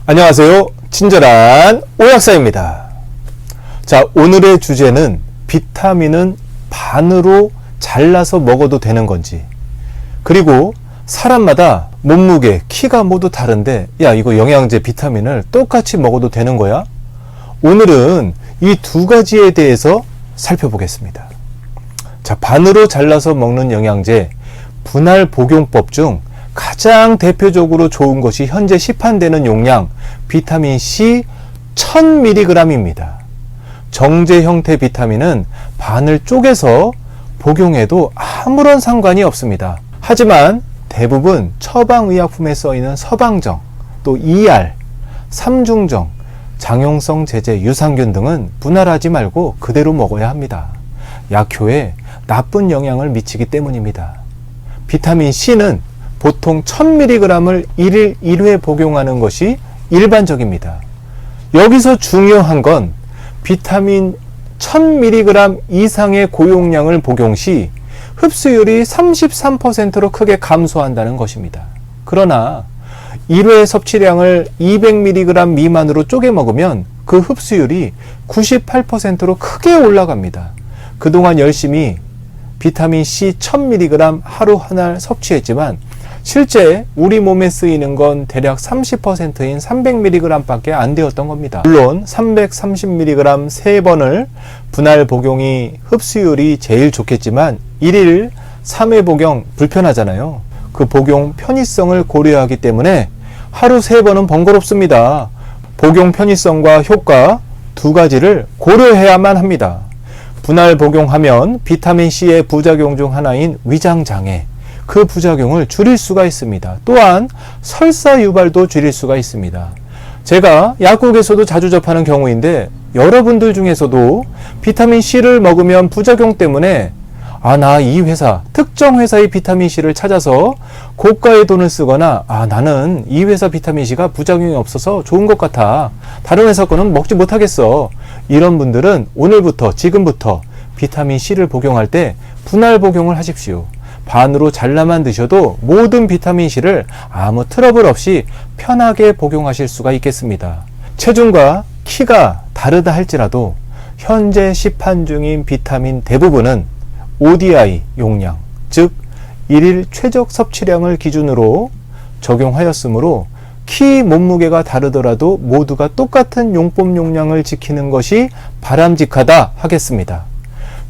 안녕하세요. 친절한 오약사입니다. 자, 오늘의 주제는 비타민은 반으로 잘라서 먹어도 되는 건지, 그리고 사람마다 몸무게, 키가 모두 다른데 야, 이거 영양제 비타민을 똑같이 먹어도 되는 거야? 오늘은 이 두 가지에 대해서 살펴보겠습니다. 자, 반으로 잘라서 먹는 영양제 분할 복용법 중 가장 대표적으로 좋은 것이 현재 시판되는 용량 비타민C 1000mg입니다. 정제 형태 비타민은 반을 쪼개서 복용해도 아무런 상관이 없습니다. 하지만 대부분 처방의약품에 써있는 서방정, 또 ER, 삼중정, 장용성 제제, 유산균 등은 분할하지 말고 그대로 먹어야 합니다. 약효에 나쁜 영향을 미치기 때문입니다. 비타민C는 보통 1000mg을 1일 1회 복용하는 것이 일반적입니다. 여기서 중요한 건 비타민 1000mg 이상의 고용량을 복용 시 흡수율이 33%로 크게 감소한다는 것입니다. 그러나 1회 섭취량을 200mg 미만으로 쪼개 먹으면 그 흡수율이 98%로 크게 올라갑니다. 그동안 열심히 비타민C 1000mg 하루 한 알 섭취했지만 실제 우리 몸에 쓰이는 건 대략 30%인 300mg 밖에 안 되었던 겁니다. 물론 330mg 3번을 분할 복용이 흡수율이 제일 좋겠지만 1일 3회 복용 불편하잖아요. 그 복용 편의성을 고려하기 때문에 하루 3번은 번거롭습니다. 복용 편의성과 효과 두 가지를 고려해야만 합니다. 분할 복용하면 비타민C의 부작용 중 하나인 위장장애, 그 부작용을 줄일 수가 있습니다. 또한 설사 유발도 줄일 수가 있습니다. 제가 약국에서도 자주 접하는 경우인데 여러분들 중에서도 비타민C를 먹으면 부작용 때문에 나 이 회사, 특정 회사의 비타민C를 찾아서 고가의 돈을 쓰거나 나는 이 회사 비타민C가 부작용이 없어서 좋은 것 같아, 다른 회사 거는 먹지 못하겠어, 이런 분들은 오늘부터, 지금부터 비타민C를 복용할 때 분할 복용을 하십시오. 반으로 잘라만 드셔도 모든 비타민C를 아무 트러블 없이 편하게 복용하실 수가 있겠습니다. 체중과 키가 다르다 할지라도 현재 시판 중인 비타민 대부분은 ODI 용량, 즉 1일 최적 섭취량을 기준으로 적용하였으므로 키 몸무게가 다르더라도 모두가 똑같은 용법 용량을 지키는 것이 바람직하다 하겠습니다.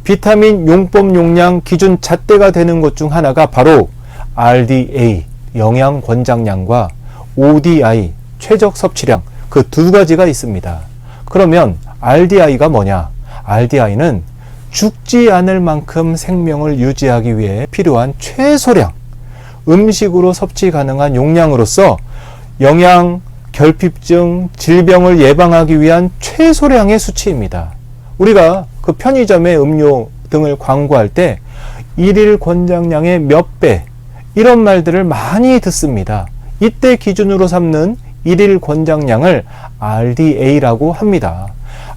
비타민 용법 용량 기준 잣대가 되는 것 중 하나가 바로 RDA 영양 권장량과 ODI 최적 섭취량, 그 두 가지가 있습니다. 그러면 RDI가 뭐냐? RDI는 죽지 않을 만큼 생명을 유지하기 위해 필요한 최소량, 음식으로 섭취 가능한 용량으로서 영양, 결핍증, 질병을 예방하기 위한 최소량의 수치입니다. 우리가 그 편의점의 음료 등을 광고할 때 1일 권장량의 몇 배, 이런 말들을 많이 듣습니다. 이때 기준으로 삼는 1일 권장량을 RDA라고 합니다.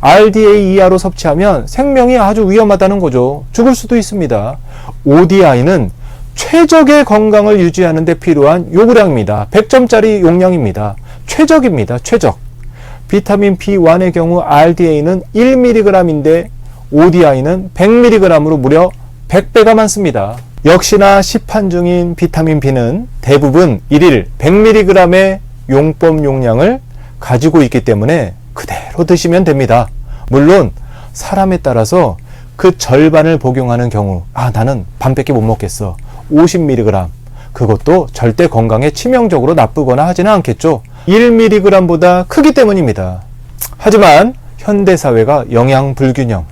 RDA 이하로 섭취하면 생명이 아주 위험하다는 거죠. 죽을 수도 있습니다. ODI는 최적의 건강을 유지하는 데 필요한 요구량입니다. 100점짜리 용량입니다. 최적입니다. 최적. 비타민 B1의 경우 RDA는 1mg인데 ODI는 100mg으로 무려 100배가 많습니다. 역시나 시판 중인 비타민 B는 대부분 1일 100mg의 용법 용량을 가지고 있기 때문에 그대로 드시면 됩니다. 물론 사람에 따라서 그 절반을 복용하는 경우, 나는 반밖에 못 먹겠어, 50mg, 그것도 절대 건강에 치명적으로 나쁘거나 하지는 않겠죠. 1mg보다 크기 때문입니다. 하지만 현대사회가 영양 불균형,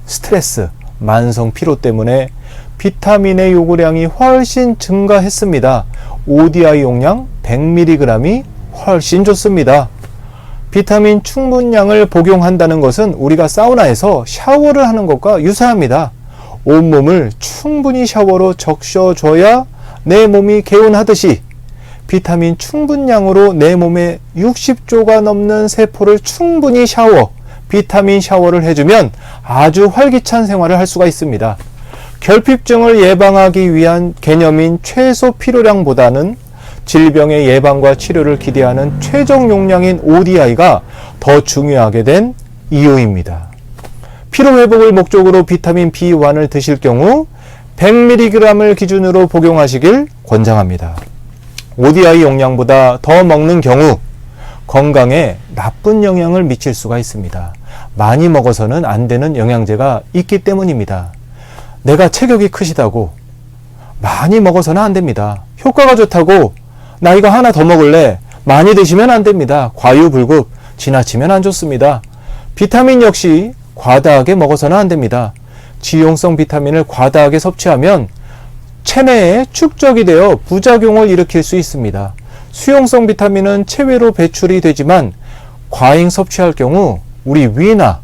스트레스, 만성 피로 때문에 비타민의 요구량이 훨씬 증가했습니다. ODI 용량 100mg이 훨씬 좋습니다. 비타민 충분량을 복용한다는 것은 우리가 사우나에서 샤워를 하는 것과 유사합니다. 온몸을 충분히 샤워로 적셔줘야 내 몸이 개운하듯이 비타민 충분량으로 내 몸에 60조가 넘는 세포를 충분히 비타민 샤워를 해주면 아주 활기찬 생활을 할 수가 있습니다. 결핍증을 예방하기 위한 개념인 최소 필요량보다는 질병의 예방과 치료를 기대하는 최적 용량인 ODI가 더 중요하게 된 이유입니다. 피로회복을 목적으로 비타민 B1을 드실 경우 100mg을 기준으로 복용하시길 권장합니다. ODI 용량보다 더 먹는 경우 건강에 나쁜 영향을 미칠 수가 있습니다. 많이 먹어서는 안 되는 영양제가 있기 때문입니다. 내가 체격이 크시다고 많이 먹어서는 안 됩니다. 효과가 좋다고 나 이거 하나 더 먹을래, 많이 드시면 안 됩니다. 과유불급, 지나치면 안 좋습니다. 비타민 역시 과다하게 먹어서는 안 됩니다. 지용성 비타민을 과다하게 섭취하면 체내에 축적이 되어 부작용을 일으킬 수 있습니다. 수용성 비타민은 체외로 배출이 되지만 과잉 섭취할 경우 우리 위나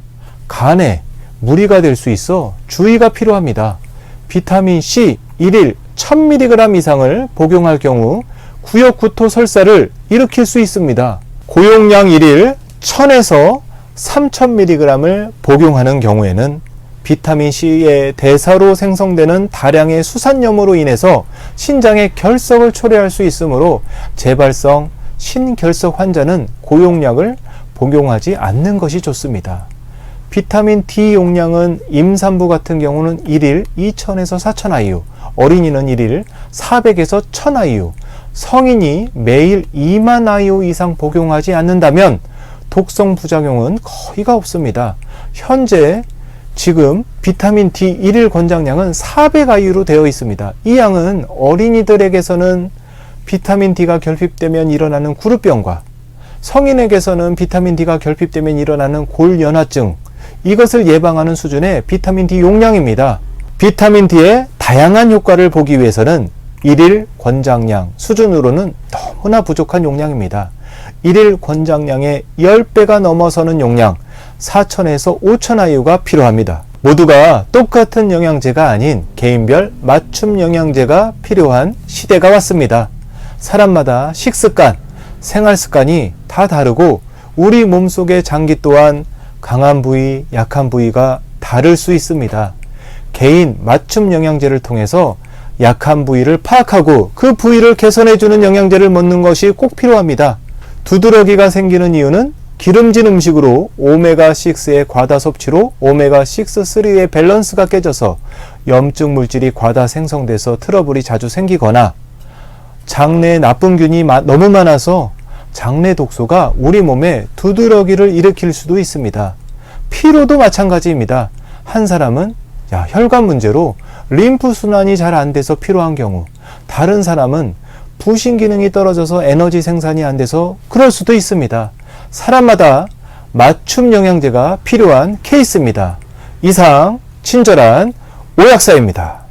간에 무리가 될 수 있어 주의가 필요합니다. 비타민 C 1일 1000mg 이상을 복용할 경우 구역 구토 설사를 일으킬 수 있습니다. 고용량 1일 1000에서 3000mg을 복용하는 경우에는 비타민C의 대사로 생성되는 다량의 수산염으로 인해서 신장의 결석을 초래할 수 있으므로 재발성 신결석 환자는 고용량을 복용하지 않는 것이 좋습니다. 비타민 D 용량은 임산부 같은 경우는 1일 2000에서 4000IU, 어린이는 1일 400에서 1000IU, 성인이 매일 2만 IU 이상 복용하지 않는다면 독성 부작용은 거의가 없습니다. 현재 지금 비타민 D 1일 권장량은 400IU로 되어 있습니다. 이 양은 어린이들에게서는 비타민 D가 결핍되면 일어나는 구루병과 성인에게서는 비타민 D가 결핍되면 일어나는 골연화증, 이것을 예방하는 수준의 비타민 D 용량입니다. 비타민 D의 다양한 효과를 보기 위해서는 1일 권장량 수준으로는 너무나 부족한 용량입니다. 1일 권장량의 10배가 넘어서는 용량 4000에서 5000IU가 필요합니다. 모두가 똑같은 영양제가 아닌 개인별 맞춤 영양제가 필요한 시대가 왔습니다. 사람마다 식습관, 생활습관이 다 다르고 우리 몸속의 장기 또한 강한 부위, 약한 부위가 다를 수 있습니다. 개인 맞춤 영양제를 통해서 약한 부위를 파악하고 그 부위를 개선해주는 영양제를 먹는 것이 꼭 필요합니다. 두드러기가 생기는 이유는 기름진 음식으로 오메가6의 과다 섭취로 오메가6,3의 밸런스가 깨져서 염증 물질이 과다 생성돼서 트러블이 자주 생기거나 장내에 나쁜균이 너무 많아서 장내 독소가 우리 몸에 두드러기를 일으킬 수도 있습니다. 피로도 마찬가지입니다. 한 사람은 혈관 문제로 림프 순환이 잘 안 돼서 피로한 경우, 다른 사람은 부신 기능이 떨어져서 에너지 생산이 안 돼서 그럴 수도 있습니다. 사람마다 맞춤 영양제가 필요한 케이스입니다. 이상 친절한 오약사입니다.